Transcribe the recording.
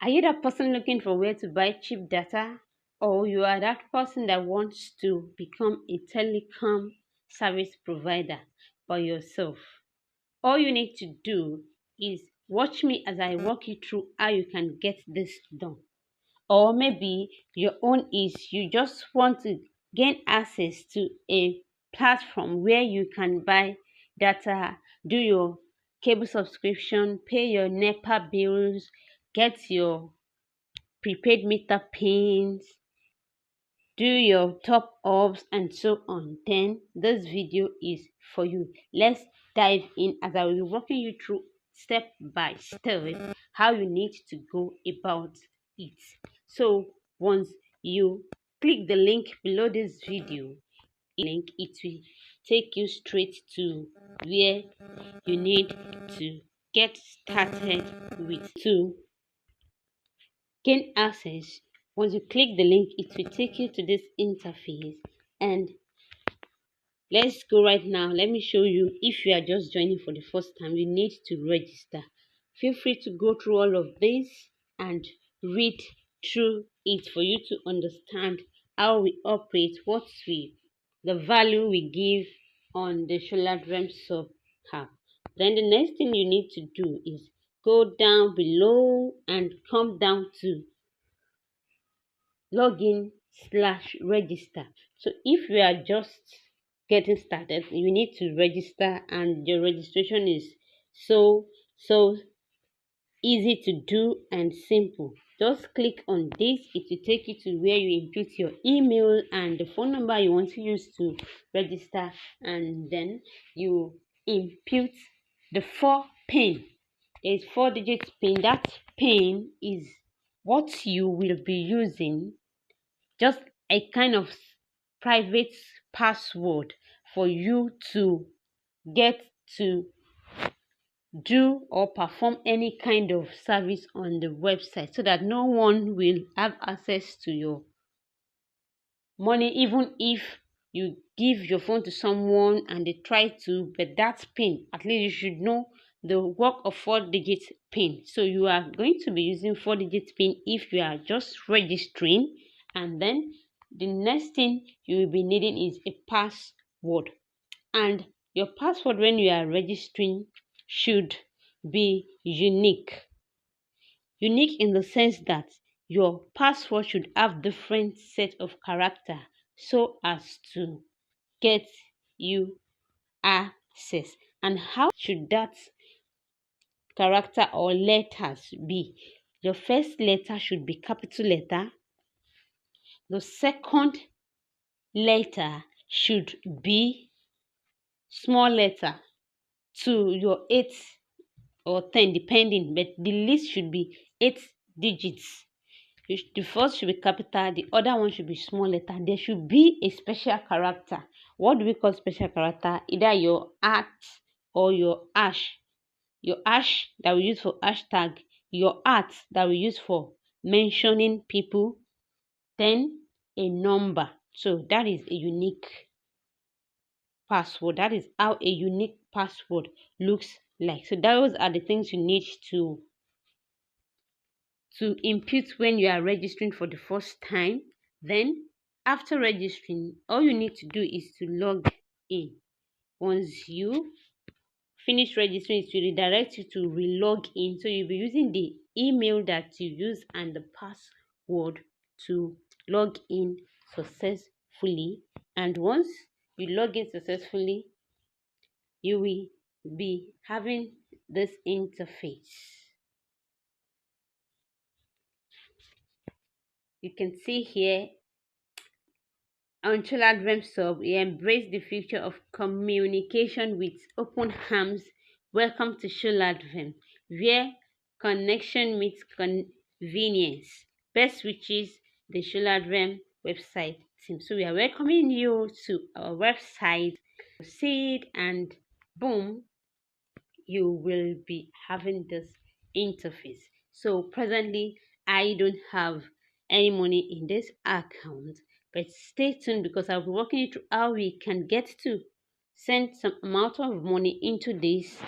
Are you that person looking for where to buy cheap data? Or you are that person that wants to become a telecom service provider by yourself? All you need to do is watch me as I walk you through how you can get this done. Or maybe your own is you just want to gain access to a platform where you can buy data, do your cable subscription, pay your NEPA bills, get your prepaid meter pins, do your top ups and so on. Then this video is for you. Let's dive in as I will be walking you through step by step how you need to go about it. So once you click the link below this video, it will take you straight to where you need to get started with to gain access. Once you click the link, it will take you to this interface, and let's go right now. Let me show you. If you are just joining for the first time, you need to register. Feel free to go through all of this and read through it for you to understand how we operate, the value we give on the Sholadvem-Sub app. Then the next thing you need to do is go down below and come down to login/register. So if you are just getting started, you need to register, and your registration is so easy to do and simple. Just click on this. It will take you to where you input your email and the phone number you want to use to register, and then you input the 4 PIN. There's 4 digits PIN. That PIN is what you will be using, just a kind of private password for you to get to do or perform any kind of service on the website, so that no one will have access to your money, even if you give your phone to someone and they try to. But that PIN, at least you should know the work of 4 digit PIN. So you are going to be using 4 digit PIN if you are just registering, and then the next thing you will be needing is a password. And your password when you are registering should be unique. Unique in the sense that your password should have different set of character, so as to get you access. And how should that character or letters be? Your first letter should be capital letter. The second letter should be small letter to your 8 or 10 depending, but the least should be 8 digits. The first should be capital, the other one should be small letter. There should be a special character. What do we call special character? Either your at or your hash. Your hash that we use for hashtag, your at that we use for mentioning people, then a number. So that is a unique password. That is how a unique password looks like. So those are the things you need to input when you are registering for the first time. Then after registering, all you need to do is to log in. Once you finish registering, it will redirect you to re-log in. So you'll be using the email that you use and the password to log in successfully. And once you log in successfully, you will be having this interface. You can see here on Sholadvem-Sub, we embrace the future of communication with open arms. Welcome to Sholadvem, where connection meets convenience. Best wishes, the Sholadvem website team. So we are welcoming you to our website. Proceed, and boom, you will be having this interface. So presently, I don't have any money in this account, but stay tuned because I'll be walking you through how we can get to send some amount of money into this